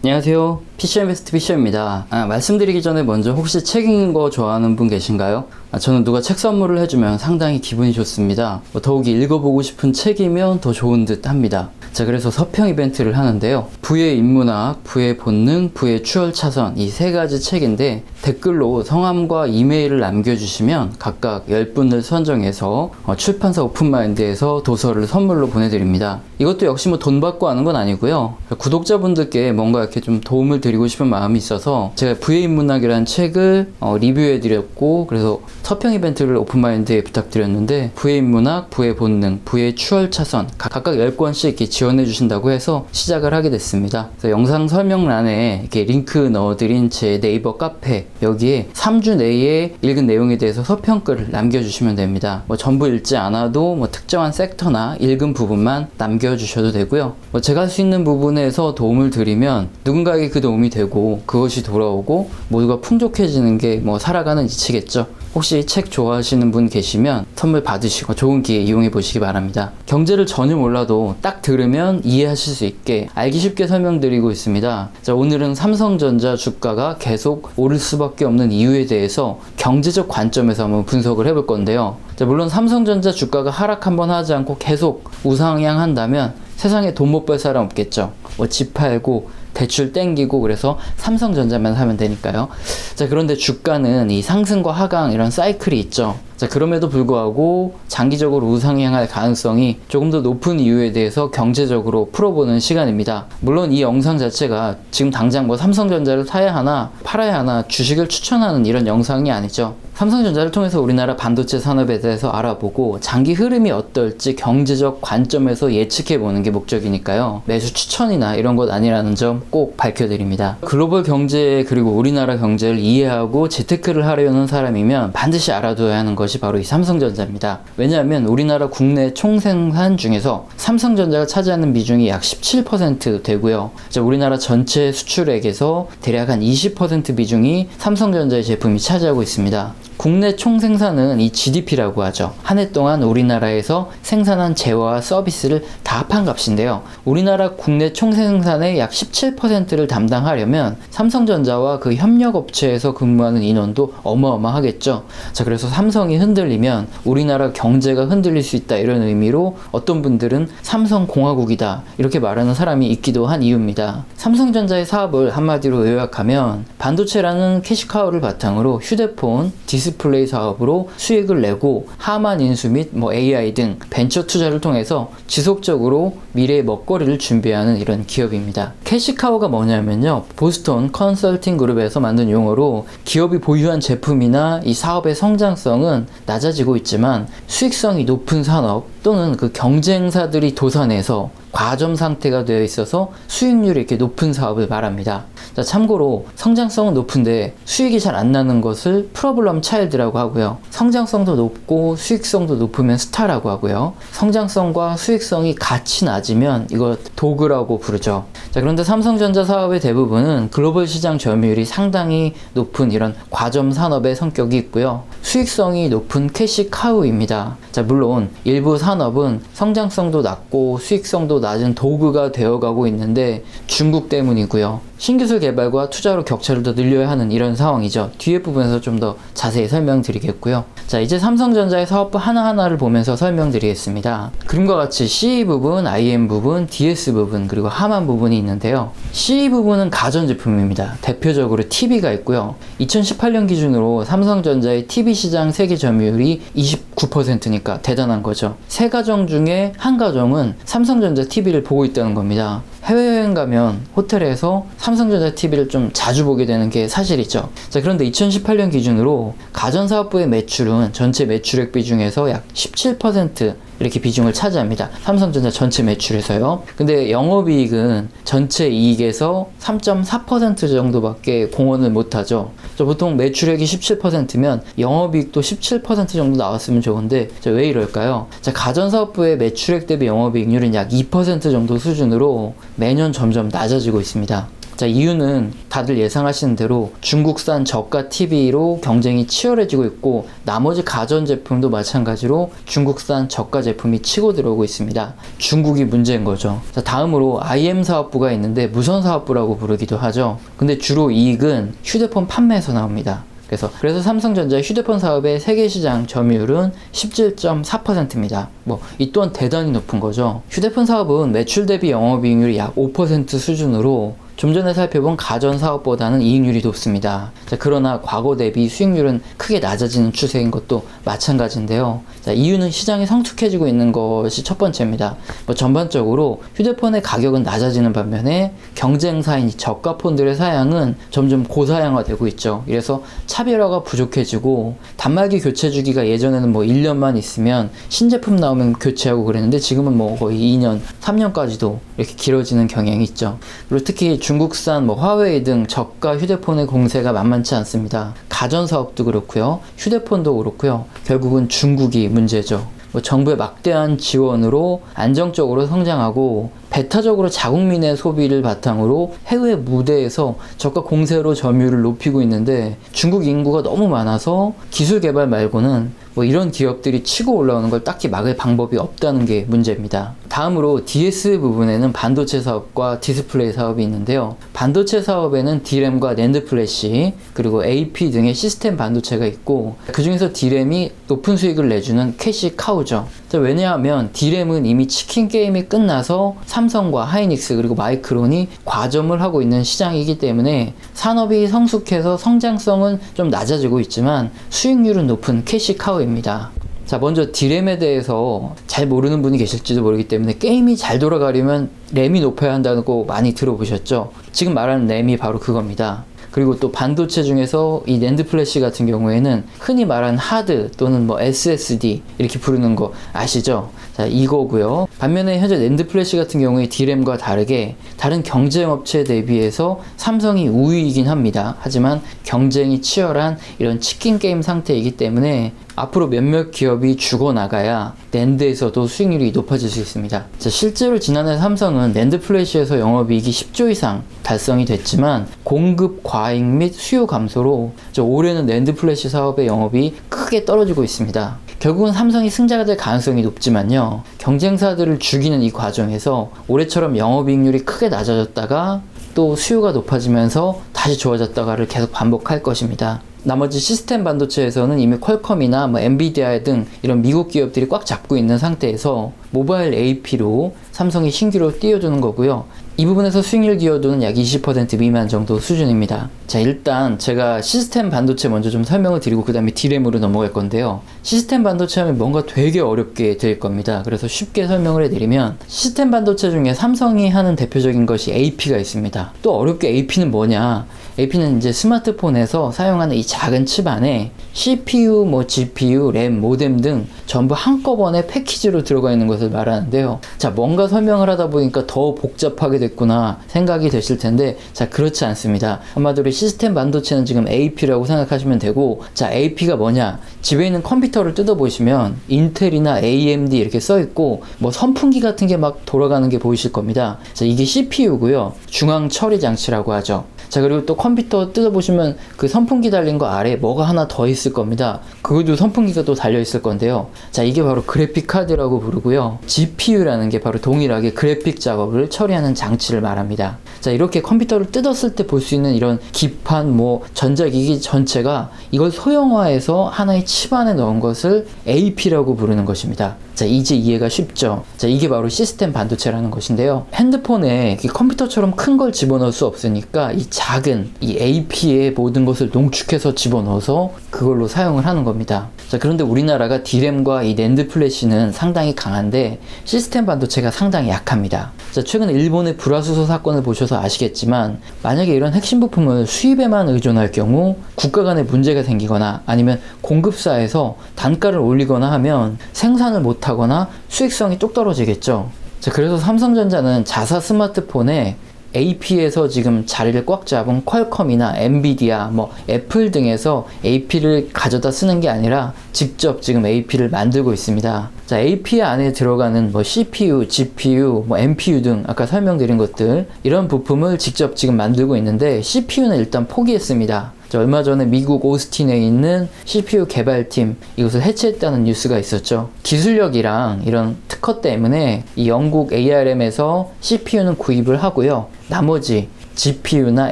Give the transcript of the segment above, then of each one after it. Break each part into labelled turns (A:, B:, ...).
A: 안녕하세요. PC인베스트 PC입니다. 말씀드리기 전에 먼저 혹시 책 읽는 거 좋아하는 분 계신가요? 저는 누가 책 선물을 해주면 상당히 기분이 좋습니다. 더욱이 읽어보고 싶은 책이면 더 좋은 듯 합니다. 자, 그래서 서평 이벤트를 하는데요. 부의 인문학, 부의 본능, 부의 추월차선 이 세 가지 책인데 댓글로 성함과 이메일을 남겨주시면 각각 10분을 선정해서 출판사 오픈마인드에서 도서를 선물로 보내드립니다. 이것도 역시 뭐 돈 받고 하는 건 아니고요. 구독자분들께 뭔가 이렇게 좀 도움을 드리고 싶은 마음이 있어서 제가 부의 인문학이라는 책을 리뷰해드렸고, 그래서 서평 이벤트를 오픈마인드에 부탁드렸는데 부의 인문학, 부의 본능, 부의 추월차선 각각 10권씩 이렇게 지원해 주신다고 해서 시작을 하게 됐습니다. 그래서 영상 설명란에 이렇게 링크 넣어드린 제 네이버 카페, 여기에 3주 내에 읽은 내용에 대해서 서평글을 남겨주시면 됩니다. 전부 읽지 않아도 특정한 섹터나 읽은 부분만 남겨주셔도 되고요. 제가 할 수 있는 부분에서 도움을 드리면 누군가에게 그 도움이 되고 그것이 돌아오고 모두가 풍족해지는 게 살아가는 이치겠죠. 혹시 책 좋아하시는 분 계시면 선물 받으시고 좋은 기회 이용해 보시기 바랍니다. 경제를 전혀 몰라도 딱 들으면 이해하실 수 있게 알기 쉽게 설명드리고 있습니다. 자, 오늘은 삼성전자 주가가 계속 오를 수밖에 없는 이유에 대해서 경제적 관점에서 한번 분석을 해볼 건데요. 자, 물론 삼성전자 주가가 하락 한번 하지 않고 계속 우상향한다면 세상에 돈 못 벌 사람 없겠죠. 집 팔고 대출 땡기고 그래서 삼성전자만 사면 되니까요. 자, 그런데 주가는 이 상승과 하강 이런 사이클이 있죠. 자, 그럼에도 불구하고 장기적으로 우상향할 가능성이 조금 더 높은 이유에 대해서 경제적으로 풀어보는 시간입니다. 물론 이 영상 자체가 지금 당장 삼성전자를 사야 하나 팔아야 하나 주식을 추천하는 이런 영상이 아니죠. 삼성전자를 통해서 우리나라 반도체 산업에 대해서 알아보고 장기 흐름이 어떨지 경제적 관점에서 예측해보는 게 목적이니까요. 매수 추천이나 이런 것 아니라는 점 꼭 밝혀드립니다. 글로벌 경제 그리고 우리나라 경제를 이해하고 재테크를 하려는 사람이면 반드시 알아둬야 하는 것이 바로 이 삼성전자입니다. 왜냐하면 우리나라 국내 총생산 중에서 삼성전자가 차지하는 비중이 약 17% 되고요. 우리나라 전체 수출액에서 대략 한 20% 비중이 삼성전자의 제품이 차지하고 있습니다. 국내 총생산은 이 GDP라고 하죠. 한 해 동안 우리나라에서 생산한 재화와 서비스를 다 합한 값인데요. 우리나라 국내 총생산의 약 17%를 담당하려면 삼성전자와 그 협력업체에서 근무하는 인원도 어마어마하겠죠. 자, 그래서 삼성이 흔들리면 우리나라 경제가 흔들릴 수 있다, 이런 의미로 어떤 분들은 삼성공화국이다 이렇게 말하는 사람이 있기도 한 이유입니다. 삼성전자의 사업을 한마디로 요약하면 반도체라는 캐시카우를 바탕으로 휴대폰, 디스플레이 사업으로 수익을 내고 하만 인수 및 AI 등 벤처 투자를 통해서 지속적으로 미래의 먹거리를 준비하는 이런 기업입니다. 캐시카우가 뭐냐면요, 보스턴 컨설팅 그룹에서 만든 용어로 기업이 보유한 제품이나 이 사업의 성장성은 낮아지고 있지만 수익성이 높은 산업 또는 그 경쟁사들이 도산해서 과점 상태가 되어 있어서 수익률이 이렇게 높은 사업을 말합니다. 자, 참고로 성장성은 높은데 수익이 잘 안 나는 것을 프로블럼 차일드라고 하고요. 성장성도 높고 수익성도 높으면 스타라고 하고요. 성장성과 수익성이 같이 낮으면 이걸 도그라고 부르죠. 자, 그런데 삼성전자 사업의 대부분은 글로벌 시장 점유율이 상당히 높은 이런 과점 산업의 성격이 있고요. 수익성이 높은 캐시카우입니다. 자, 물론 일부 산업은 성장성도 낮고 수익성도 낮은 도구가 되어가고 있는데 중국 때문이고요. 신기술 개발과 투자로 격차를 더 늘려야 하는 이런 상황이죠. 뒤에 부분에서 좀 더 자세히 설명드리겠고요. 자, 이제 삼성전자의 사업부 하나하나를 보면서 설명드리겠습니다. 그림과 같이 CE 부분, IM 부분, DS 부분, 그리고 하만 부분이 있는데요. CE 부분은 가전제품입니다. 대표적으로 TV가 있고요. 2018년 기준으로 삼성전자의 TV 시장 세계 점유율이 29%니까 대단한 거죠. 세 가정 중에 한 가정은 삼성전자 TV를 보고 있다는 겁니다. 해외여행 가면 호텔에서 삼성전자 TV를 좀 자주 보게 되는 게 사실이죠. 자, 그런데 2018년 기준으로 가전사업부의 매출은 전체 매출액 비중에서 약 17% 이렇게 비중을 차지합니다. 삼성전자 전체 매출에서요. 근데 영업이익은 전체 이익에서 3.4% 정도밖에 공헌을 못하죠. 보통 매출액이 17%면 영업이익도 17% 정도 나왔으면 좋은데 왜 이럴까요? 자, 가전사업부의 매출액 대비 영업이익률은 약 2% 정도 수준으로 매년 점점 낮아지고 있습니다. 자, 이유는 다들 예상하시는 대로 중국산 저가 TV로 경쟁이 치열해지고 있고, 나머지 가전제품도 마찬가지로 중국산 저가 제품이 치고 들어오고 있습니다. 중국이 문제인 거죠. 자, 다음으로 IM 사업부가 있는데 무선 사업부라고 부르기도 하죠. 근데 주로 이익은 휴대폰 판매에서 나옵니다. 그래서 삼성전자의 휴대폰 사업의 세계 시장 점유율은 17.4%입니다. 이 또한 대단히 높은 거죠. 휴대폰 사업은 매출 대비 영업이익률이 약 5% 수준으로 좀 전에 살펴본 가전 사업보다는 이익률이 높습니다. 자, 그러나 과거 대비 수익률은 크게 낮아지는 추세인 것도 마찬가지인데요. 자, 이유는 시장이 성숙해지고 있는 것이 첫 번째입니다. 전반적으로 휴대폰의 가격은 낮아지는 반면에 경쟁사인 저가 폰들의 사양은 점점 고사양화되고 있죠. 이래서 차별화가 부족해지고, 단말기 교체 주기가 예전에는 1년만 있으면 신제품 나오면 교체하고 그랬는데, 지금은 거의 2년, 3년까지도 이렇게 길어지는 경향이 있죠. 그리고 특히 중국산 화웨이 등 저가 휴대폰의 공세가 만만치 않습니다. 가전 사업도 그렇고요, 휴대폰도 그렇고요. 결국은 중국이 문제죠. 정부의 막대한 지원으로 안정적으로 성장하고 배타적으로 자국민의 소비를 바탕으로 해외 무대에서 저가 공세로 점유율을 높이고 있는데, 중국 인구가 너무 많아서 기술 개발 말고는 이런 기업들이 치고 올라오는 걸 딱히 막을 방법이 없다는 게 문제입니다. 다음으로 DS 부분에는 반도체 사업과 디스플레이 사업이 있는데요. 반도체 사업에는 D램과 낸드 플래시, 그리고 AP 등의 시스템 반도체가 있고, 그 중에서 D램이 높은 수익을 내주는 캐시 카우죠. 왜냐하면 D램은 이미 치킨 게임이 끝나서 삼성과 하이닉스 그리고 마이크론이 과점을 하고 있는 시장이기 때문에 산업이 성숙해서 성장성은 좀 낮아지고 있지만 수익률은 높은 캐시 카우입니다. 자, 먼저 D램에 대해서 잘 모르는 분이 계실지도 모르기 때문에, 게임이 잘 돌아가려면 램이 높아야 한다고 많이 들어보셨죠? 지금 말하는 램이 바로 그겁니다. 그리고 또 반도체 중에서 이 낸드 플래시 같은 경우에는 흔히 말하는 하드 또는 SSD 이렇게 부르는 거 아시죠? 자, 이거고요. 반면에 현재 낸드 플래시 같은 경우에 D램과 다르게 다른 경쟁 업체에 대비해서 삼성이 우위이긴 합니다. 하지만 경쟁이 치열한 이런 치킨 게임 상태이기 때문에 앞으로 몇몇 기업이 죽어나가야 낸드에서도 수익률이 높아질 수 있습니다. 자, 실제로 지난해 삼성은 낸드 플래시에서 영업이익이 10조 이상 달성이 됐지만, 공급 과잉 및 수요 감소로 올해는 낸드 플래시 사업의 영업이 크게 떨어지고 있습니다. 결국은 삼성이 승자가 될 가능성이 높지만요, 경쟁사들을 죽이는 이 과정에서 올해처럼 영업이익률이 크게 낮아졌다가 또 수요가 높아지면서 다시 좋아졌다가를 계속 반복할 것입니다. 나머지 시스템 반도체에서는 이미 퀄컴이나 엔비디아 등 이런 미국 기업들이 꽉 잡고 있는 상태에서 모바일 AP로 삼성이 신규로 띄워주는 거고요. 이 부분에서 수익률 기여도는 약 20% 미만 정도 수준입니다. 자, 일단 제가 시스템 반도체 먼저 좀 설명을 드리고 그 다음에 D램으로 넘어갈 건데요. 시스템 반도체 하면 뭔가 되게 어렵게 될 겁니다. 그래서 쉽게 설명을 해드리면, 시스템 반도체 중에 삼성이 하는 대표적인 것이 AP가 있습니다. 또 어렵게 AP는 뭐냐? AP는 이제 스마트폰에서 사용하는 이 작은 칩 안에 CPU, GPU, 램, 모뎀 등 전부 한꺼번에 패키지로 들어가 있는 것을 말하는데요. 자, 뭔가 설명을 하다 보니까 더 복잡하게 됐구나 생각이 되실 텐데, 자, 그렇지 않습니다. 한마디로 시스템 반도체는 지금 AP라고 생각하시면 되고, 자, AP가 뭐냐? 집에 있는 컴퓨터를 뜯어보시면 인텔이나 AMD 이렇게 써있고, 선풍기 같은 게 막 돌아가는 게 보이실 겁니다. 자, 이게 CPU고요. 중앙 처리 장치라고 하죠. 자, 그리고 또 컴퓨터 뜯어보시면 그 선풍기 달린 거 아래 뭐가 하나 더 있을 겁니다. 그것도 선풍기가 또 달려 있을 건데요. 자, 이게 바로 그래픽 카드라고 부르고요. GPU라는 게 바로 동일하게 그래픽 작업을 처리하는 장치를 말합니다. 자, 이렇게 컴퓨터를 뜯었을 때 볼 수 있는 이런 기판, 전자기기 전체가 이걸 소형화해서 하나의 칩 안에 넣은 것을 AP라고 부르는 것입니다. 자, 이제 이해가 쉽죠? 자, 이게 바로 시스템 반도체라는 것인데요. 핸드폰에 컴퓨터처럼 큰 걸 집어넣을 수 없으니까 이 작은 이 AP에 모든 것을 농축해서 집어넣어서 그걸로 사용을 하는 겁니다. 자, 그런데 우리나라가 D램과 이 낸드 플래시는 상당히 강한데 시스템 반도체가 상당히 약합니다. 자, 최근 일본의 불화수소 사건을 보셔서 아시겠지만, 만약에 이런 핵심 부품을 수입에만 의존할 경우 국가 간에 문제가 생기거나 아니면 공급사에서 단가를 올리거나 하면 생산을 못하거나 수익성이 뚝 떨어지겠죠. 자, 그래서 삼성전자는 자사 스마트폰에 AP에서 지금 자리를 꽉 잡은 퀄컴이나 엔비디아, 애플 등에서 AP를 가져다 쓰는 게 아니라 직접 지금 AP를 만들고 있습니다. 자, AP 안에 들어가는 CPU, GPU, NPU 등 아까 설명드린 것들, 이런 부품을 직접 지금 만들고 있는데 CPU는 일단 포기했습니다. 얼마 전에 미국 오스틴에 있는 CPU 개발팀 이것을 해체했다는 뉴스가 있었죠. 기술력이랑 이런 특허 때문에 이 영국 ARM에서 CPU는 구입을 하고요. 나머지 GPU나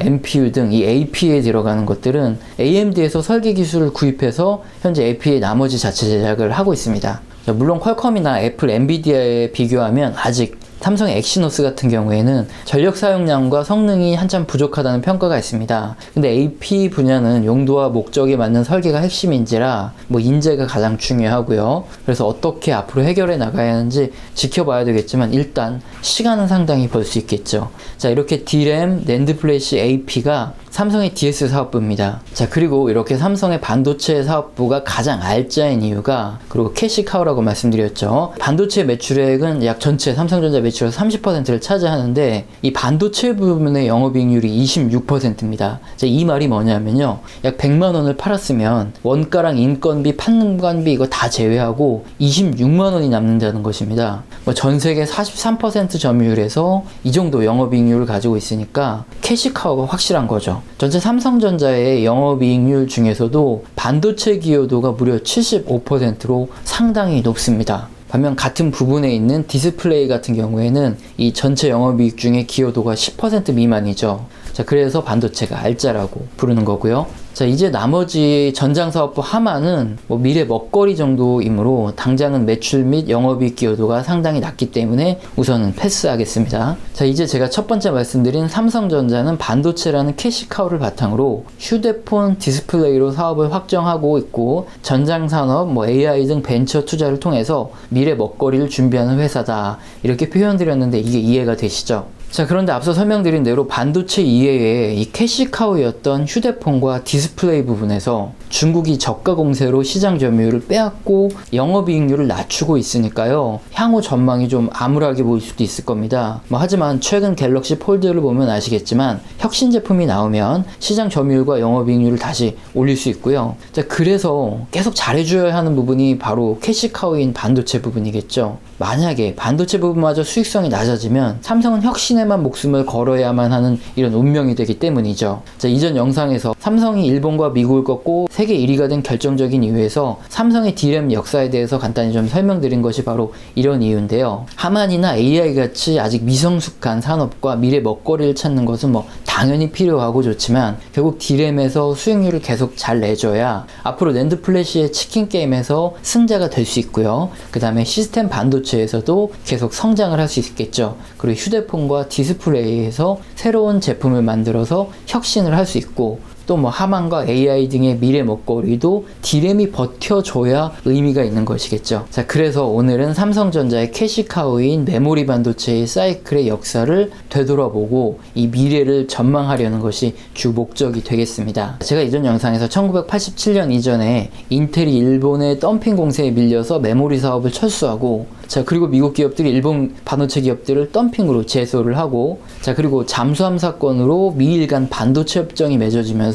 A: NPU 등 이 AP에 들어가는 것들은 AMD에서 설계 기술을 구입해서 현재 AP의 나머지 자체 제작을 하고 있습니다. 물론 퀄컴이나 애플, 엔비디아에 비교하면 아직 삼성의 엑시노스 같은 경우에는 전력 사용량과 성능이 한참 부족하다는 평가가 있습니다. 근데 AP 분야는 용도와 목적에 맞는 설계가 핵심인지라 인재가 가장 중요하고요. 그래서 어떻게 앞으로 해결해 나가야 하는지 지켜봐야 되겠지만 일단 시간은 상당히 벌 수 있겠죠. 자, 이렇게 D램, 낸드 플래시 AP가 삼성의 DS 사업부입니다. 자, 그리고 이렇게 삼성의 반도체 사업부가 가장 알짜인 이유가, 그리고 캐시카우라고 말씀드렸죠. 반도체 매출액은 약 전체 삼성전자 매출의 30%를 차지하는데 이 반도체 부분의 영업이익률이 26%입니다. 자, 이 말이 뭐냐면요. 약 100만 원을 팔았으면 원가랑 인건비, 판관비 이거 다 제외하고 26만 원이 남는다는 것입니다. 전 세계 43% 점유율에서 이 정도 영업이익률을 가지고 있으니까 캐시카우가 확실한 거죠. 전체 삼성전자의 영업이익률 중에서도 반도체 기여도가 무려 75%로 상당히 높습니다. 반면 같은 부분에 있는 디스플레이 같은 경우에는 이 전체 영업이익 중에 기여도가 10% 미만이죠. 자, 그래서 반도체가 알짜라고 부르는 거고요. 자, 이제 나머지 전장사업부 하나는 미래 먹거리 정도이므로 당장은 매출 및 영업이익 기여도가 상당히 낮기 때문에 우선은 패스하겠습니다. 자, 이제 제가 첫 번째 말씀드린 삼성전자는 반도체라는 캐시카우를 바탕으로 휴대폰 디스플레이로 사업을 확정하고 있고, 전장산업, AI 등 벤처 투자를 통해서 미래 먹거리를 준비하는 회사다, 이렇게 표현드렸는데 이게 이해가 되시죠? 자, 그런데 앞서 설명드린 대로 반도체 이외에 이 캐시카우였던 휴대폰과 디스플레이 부분에서 중국이 저가 공세로 시장 점유율을 빼앗고 영업이익률을 낮추고 있으니까요. 향후 전망이 좀 암울하게 보일 수도 있을 겁니다. 하지만 최근 갤럭시 폴드를 보면 아시겠지만 혁신 제품이 나오면 시장 점유율과 영업이익률을 다시 올릴 수 있고요. 자, 그래서 계속 잘해줘야 하는 부분이 바로 캐시카우인 반도체 부분이겠죠. 만약에 반도체 부분마저 수익성이 낮아지면 삼성은 혁신에만 목숨을 걸어야만 하는 이런 운명이 되기 때문이죠. 자, 이전 영상에서 삼성이 일본과 미국을 꺾고 세계 1위가 된 결정적인 이유에서 삼성의 D램 역사에 대해서 간단히 좀 설명드린 것이 바로 이런 이유인데요. 하만이나 AI 같이 아직 미성숙한 산업과 미래 먹거리를 찾는 것은 당연히 필요하고 좋지만 결국 D램에서 수익률을 계속 잘 내줘야 앞으로 낸드 플래시의 치킨 게임에서 승자가 될 수 있고요. 그 다음에 시스템 반도체에서도 계속 성장을 할 수 있겠죠. 그리고 휴대폰과 디스플레이에서 새로운 제품을 만들어서 혁신을 할 수 있고, 또 하만과 AI 등의 미래 먹거리도 D램이 버텨줘야 의미가 있는 것이겠죠. 자, 그래서 오늘은 삼성전자의 캐시카우인 메모리 반도체의 사이클의 역사를 되돌아보고 이 미래를 전망하려는 것이 주 목적이 되겠습니다. 제가 이전 영상에서 1987년 이전에 인텔이 일본의 덤핑 공세에 밀려서 메모리 사업을 철수하고, 자, 그리고 미국 기업들이 일본 반도체 기업들을 덤핑으로 제소를 하고, 자, 그리고 잠수함 사건으로 미일 간 반도체 협정이 맺어지면서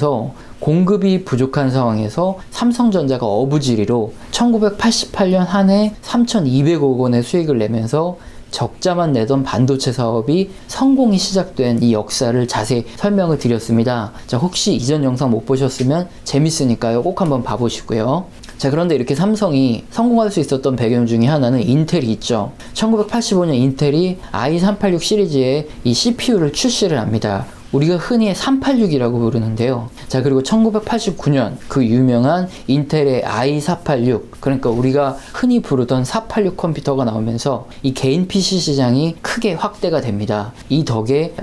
A: 공급이 부족한 상황에서 삼성전자가 어부지리로 1988년 한 해 3,200억 원의 수익을 내면서 적자만 내던 반도체 사업이 성공이 시작된 이 역사를 자세히 설명을 드렸습니다. 자, 혹시 이전 영상 못 보셨으면 재밌으니까요, 꼭 한번 봐보시고요. 자, 그런데 이렇게 삼성이 성공할 수 있었던 배경 중에 하나는 인텔이 있죠. 1985년 인텔이 i386 시리즈의 이 CPU를 출시를 합니다. 우리가 흔히 386이라고 부르는데요. 자, 그리고 1989년 그 유명한 인텔의 i486, 그러니까 우리가 흔히 부르던 486 컴퓨터가 나오면서 이 개인 PC 시장이 크게 확대가 됩니다. 이 덕에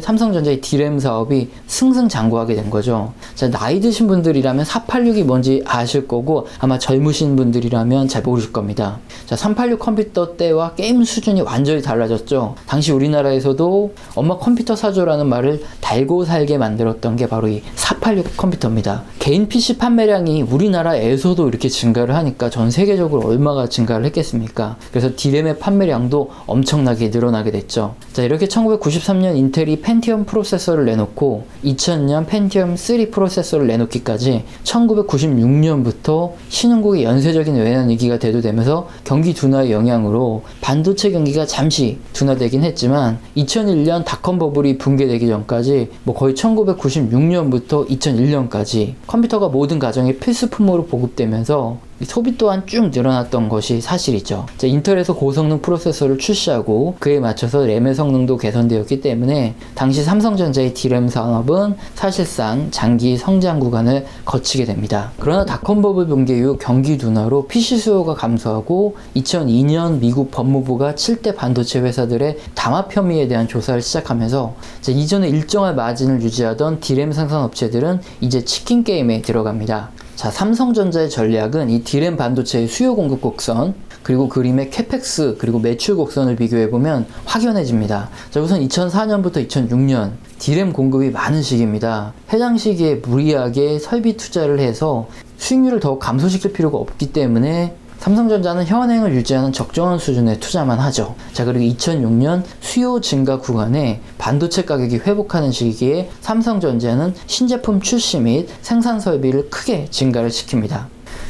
A: 삼성전자의 D램 사업이 승승장구하게 된 거죠. 자, 나이 드신 분들이라면 486이 뭔지 아실 거고, 아마 젊으신 분들이라면 잘 모르실 겁니다. 자, 386 컴퓨터 때와 게임 수준이 완전히 달라졌죠. 당시 우리나라에서도 엄마 컴퓨터 사줘라는 말을 달고 살게 만들었던 게 바로 이 486 폭발력 컴퓨터입니다. 개인 PC 판매량이 우리나라에서도 이렇게 증가를 하니까 전 세계적으로 얼마가 증가를 했겠습니까? 그래서 D램의 판매량도 엄청나게 늘어나게 됐죠. 자, 이렇게 1993년 인텔이 펜티엄 프로세서를 내놓고 2000년 펜티엄 3 프로세서를 내놓기까지 1996년부터 신흥국의 연쇄적인 외환 위기가 대두되면서 경기 둔화의 영향으로 반도체 경기가 잠시 둔화되긴 했지만 2001년 닷컴 버블이 붕괴되기 전까지 거의 1996년부터 2001년까지 컴퓨터가 모든 가정에 필수품으로 보급되면서 소비 또한 쭉 늘어났던 것이 사실이죠. 자, 인텔에서 고성능 프로세서를 출시하고 그에 맞춰서 램의 성능도 개선되었기 때문에 당시 삼성전자의 D램 산업은 사실상 장기 성장 구간을 거치게 됩니다. 그러나 닷컴 버블 붕괴 이후 경기 둔화로 PC 수요가 감소하고 2002년 미국 법무부가 7대 반도체 회사들의 담합 혐의에 대한 조사를 시작하면서 이전에 일정한 마진을 유지하던 D램 생산 업체들은 이제 치킨 게임에 들어갑니다. 자, 삼성전자의 전략은 이 D램 반도체의 수요 공급 곡선, 그리고 그림의 캐펙스, 그리고 매출 곡선을 비교해보면 확연해집니다. 자, 우선 2004년부터 2006년 D램 공급이 많은 시기입니다. 해당 시기에 무리하게 설비 투자를 해서 수익률을 더욱 감소시킬 필요가 없기 때문에 삼성전자는 현행을 유지하는 적정한 수준의 투자만 하죠. 자, 그리고 2006년 수요 증가 구간에 반도체 가격이 회복하는 시기에 삼성전자는 신제품 출시 및 생산 설비를 크게 증가를 시킵니다.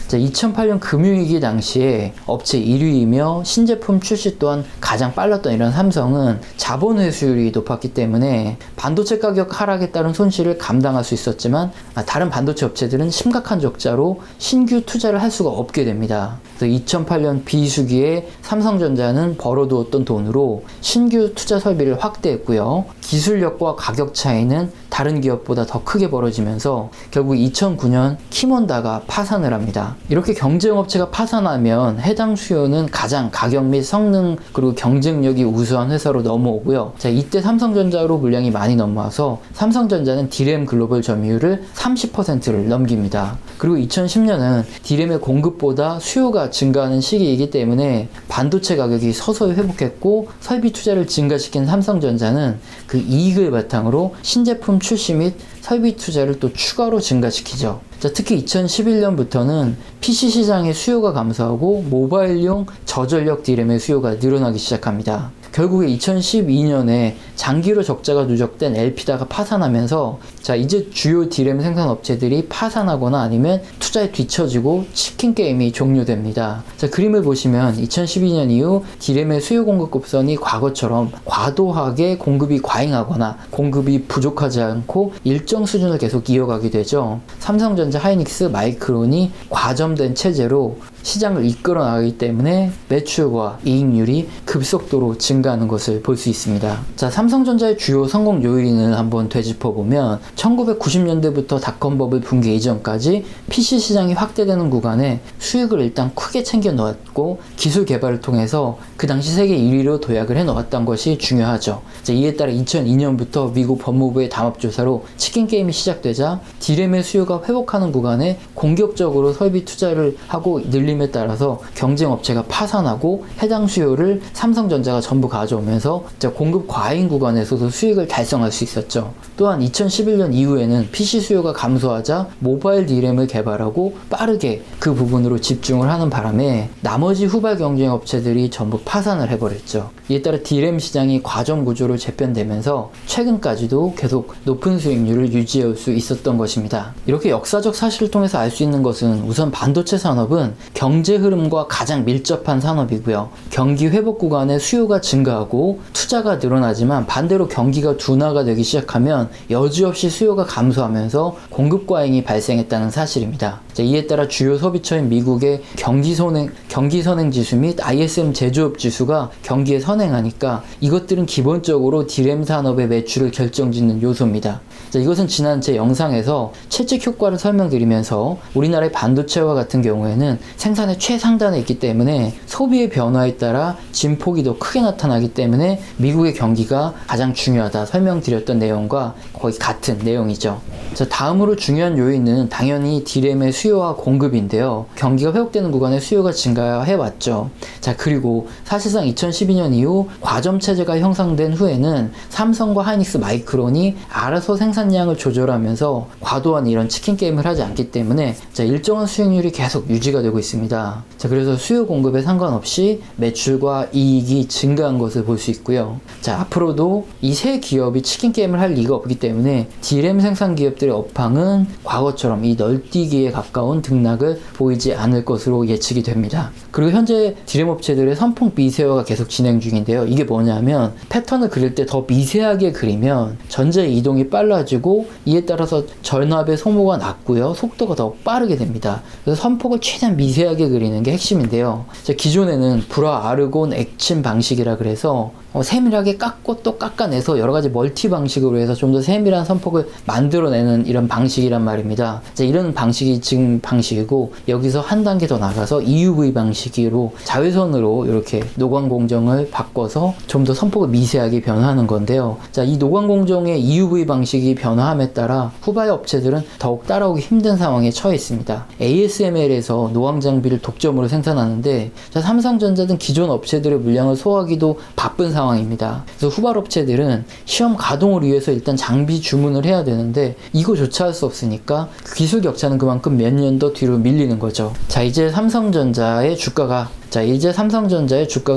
A: 자, 2008년 금융위기 당시에 업체 1위이며 신제품 출시 또한 가장 빨랐던 이런 삼성은 자본 회수율이 높았기 때문에 반도체 가격 하락에 따른 손실을 감당할 수 있었지만 다른 반도체 업체들은 심각한 적자로 신규 투자를 할 수가 없게 됩니다. 그래서 2008년 비수기에 삼성전자는 벌어두었던 돈으로 신규 투자 설비를 확대했고요. 기술력과 가격 차이는 다른 기업보다 더 크게 벌어지면서 결국 2009년 키몬다가 파산을 합니다. 이렇게 경쟁업체가 파산하면 해당 수요는 가장 가격 및 성능 그리고 경쟁력이 우수한 회사로 넘어오고요. 자, 이때 삼성전자로 물량이 많이 넘어와서 삼성전자는 D램 글로벌 점유율을 30%를 넘깁니다. 그리고 2010년은 D램의 공급보다 수요가 증가하는 시기이기 때문에 반도체 가격이 서서히 회복했고 설비 투자를 증가시킨 삼성전자는 그 이익을 바탕으로 신제품 출시 및 설비 투자를 또 추가로 증가시키죠. 자, 특히 2011년부터는 PC 시장의 수요가 감소하고 모바일용 저전력 D램의 수요가 늘어나기 시작합니다. 결국에 2012년에 장기로 적자가 누적된 엘피다가 파산하면서 자, 이제 주요 D램 생산 업체들이 파산하거나 아니면 투자에 뒤처지고 치킨 게임이 종료됩니다. 자, 그림을 보시면 2012년 이후 D램의 수요 공급 곡선이 과거처럼 과도하게 공급이 과잉하거나 공급이 부족하지 않고 일정 수준을 계속 이어가게 되죠. 삼성전자, 하이닉스, 마이크론이 과점된 체제로 시장을 이끌어 나가기 때문에 매출과 이익률이 급속도로 증가하는 것을 볼 수 있습니다. 자, 삼성전자의 주요 성공 요인을 한번 되짚어보면 1990년대부터 닷컴 버블 붕괴 이전까지 PC 시장이 확대되는 구간에 수익을 일단 크게 챙겨 넣었고 기술 개발을 통해서 그 당시 세계 1위로 도약을 해 넣었던 것이 중요하죠. 자, 이에 따라 2002년부터 미국 법무부의 담합조사로 치킨 게임이 시작되자 D램의 수요가 회복하는 구간에 공격적으로 설비 투자를 하고 늘림에 따라서 경쟁업체가 파산하고 해당 수요를 삼성전자가 전부 가져오면서 공급 과잉 구간에서도 수익을 달성할 수 있었죠. 또한 2011년 이후에는 PC 수요가 감소하자 모바일 D램을 개발하고 빠르게 그 부분으로 집중을 하는 바람에 나머지 후발 경쟁업체들이 전부 파산을 해버렸죠. 이에 따라 D램 시장이 과점 구조로 재편되면서 최근까지도 계속 높은 수익률을 유지할 수 있었던 것입니다. 이렇게 역사적 사실을 통해서 알 수 있는 것은 우선 반도체 산업은 경제 흐름과 가장 밀접한 산업이고요. 경기 회복 구간에 수요가 증가하고 투자가 늘어나지만 반대로 경기가 둔화가 되기 시작하면 여지없이 수요가 감소하면서 공급 과잉이 발생했다는 사실입니다. 자, 이에 따라 주요 소비처인 미국의 경기 선행 지수 및 ISM 제조업 지수가 경기에 선행하니까 이것들은 기본적으로 D램 산업의 매출을 결정짓는 요소입니다. 자, 이것은 지난 제 영상에서 채찍 효과를 설명드리면서 우리나라의 반도체와 같은 경우에는 생산의 최상단에 있기 때문에 소비의 변화에 따라 진폭이 더 크게 나타나기 때문에 미국의 경기가 가장 중요하다 설명드렸던 내용과 거의 같은 내용이죠. 자, 다음으로 중요한 요인은 당연히 D램의 수요와 공급인데요. 경기가 회복되는 구간에 수요가 증가해 왔죠. 자, 그리고 사실상 2012년 이후 과점 체제가 형성된 후에는 삼성과 하이닉스 마이크론이 알아서 생산량을 조절하면서 과도한 이런 치킨 게임을 하지 않기 때문에 자, 일정한 수익률이 계속 유지가 되고 있습니다. 자, 그래서 수요 공급에 상관없이 매출과 이익이 증가한 것을 볼 수 있고요. 자, 앞으로도 이 세 기업이 치킨 게임을 할 리가 없기 때문에 D램 생산 기업들의 업황은 과거처럼 이 널뛰기에 가까운 등락을 보이지 않을 것으로 예측이 됩니다. 그리고 현재 D램 업체들의 선풍 미세화가 계속 진행 중인데요. 이게 뭐냐면 패턴을 그릴 때 더 미세하게 그리면 전자의 이동이 빨라지고 이에 따라서 전압의 소모가 낮고요. 속도가 더 빠르게 됩니다. 그래서 선폭을 최대한 미세하게 그리는 게 핵심인데요. 기존에는 불화 아르곤 액침 방식이라 그래서 세밀하게 깎고 또 깎아내서 여러 가지 멀티 방식으로 해서 좀 더 세밀한 선폭을 만들어내는 이런 방식이란 말입니다. 이런 방식이 지금 방식이고 여기서 한 단계 더 나가서 EUV 방식으로 자외선으로 이렇게 노광 공정을 바꿔서 좀 더 선폭을 미세하게 변화하는 건데요. 자, 이 노광 공정의 EUV 방식이 변화함에 따라 후발 업체들은 더욱 따라오기 힘든 상황에 처해 있습니다. ASML에서 노광 장비를 독점으로 생산하는데 자, 삼성전자 등 기존 업체들의 물량을 소화하기도 바쁜 상황입니다. 그래서 후발 업체들은 시험 가동을 위해서 일단 장비 주문을 해야 되는데 이거조차 할 수 없으니까 기술 격차는 그만큼 몇 년 더 뒤로 밀리는 거죠. 자, 이제 삼성전자의 주가가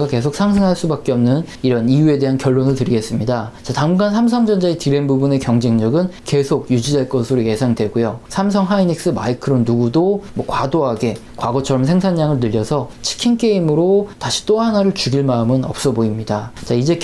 A: 계속 상승할 수밖에 없는 이런 이유에 대한 결론을 드리겠습니다. 자, 당분간 삼성전자의 D램 부분의 경쟁력은 계속 유지될 것으로 예상되고요. 삼성, 하이닉스, 마이크론 누구도 과도하게 과거처럼 생산량을 늘려서 치킨 게임으로 다시 또 하나를 죽일 마음은 없어 보입니다. 자, 이제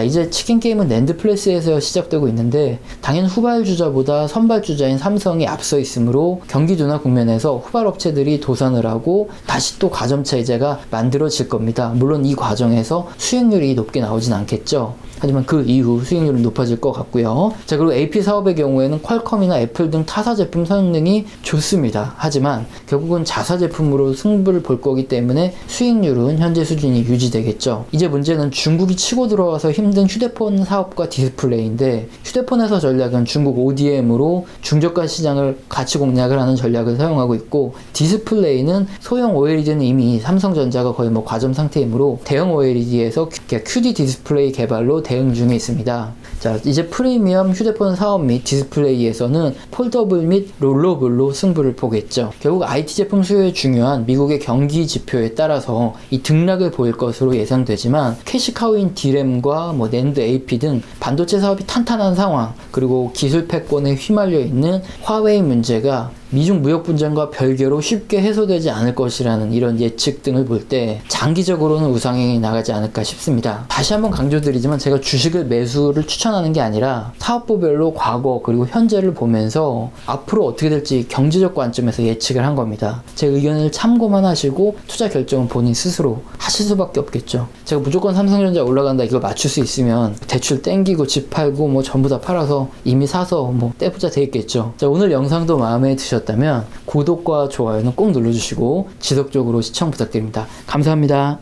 A: 이제 치킨 게임은 낸드 플래스에서 시작되고 있는데 당연 후발 주자보다 선발 주자인 삼성이 앞서 있으므로 경기 둔화 국면에서 후발 업체들이 도산을 하고 다시 또 가점 체제가 만들어질 겁니다. 물론 이 과정에서 수익률이 높게 나오진 않겠죠. 하지만 그 이후 수익률은 높아질 것 같고요. 자, 그리고 AP 사업의 경우에는 퀄컴이나 애플 등 타사 제품 성능이 좋습니다. 하지만 결국은 자사 제품으로 승부를 볼 거기 때문에 수익률은 현재 수준이 유지되겠죠. 이제 문제는 중국이 치고 들어와서 힘든 휴대폰 사업과 디스플레이인데 휴대폰에서 전략은 중국 ODM으로 중저가 시장을 가치 공략을 하는 전략을 사용하고 있고 디스플레이는 소형 OLED는 이미 삼성전자가 거의 과점 상태이므로 대형 OLED에서 QD 디스플레이 개발로 대응 중에 있습니다. 자, 이제 프리미엄 휴대폰 사업 및 디스플레이에서는 폴더블 및 롤러블로 승부를 보겠죠. 결국 IT 제품 수요에 중요한 미국의 경기 지표에 따라서 이 등락을 보일 것으로 예상되지만 캐시카우인 D램과 낸드 AP 등 반도체 사업이 탄탄한 상황, 그리고 기술 패권에 휘말려 있는 화웨이 문제가 미중 무역 분쟁과 별개로 쉽게 해소되지 않을 것이라는 이런 예측 등을 볼 때 장기적으로는 우상향이 나가지 않을까 싶습니다. 다시 한번 강조드리지만 제가 주식을 매수를 추천하는 게 아니라 사업부별로 과거 그리고 현재를 보면서 앞으로 어떻게 될지 경제적 관점에서 예측을 한 겁니다. 제 의견을 참고만 하시고 투자 결정은 본인 스스로 하실 수밖에 없겠죠. 제가 무조건 삼성전자 올라간다 이걸 맞출 수 있으면 대출 땡기고 집 팔고 전부 다 팔아서 이미 사서 떼부자 돼 있겠죠. 자, 오늘 영상도 마음에 드셨다면 구독과 좋아요는 꼭 눌러주시고 지속적으로 시청 부탁드립니다. 감사합니다.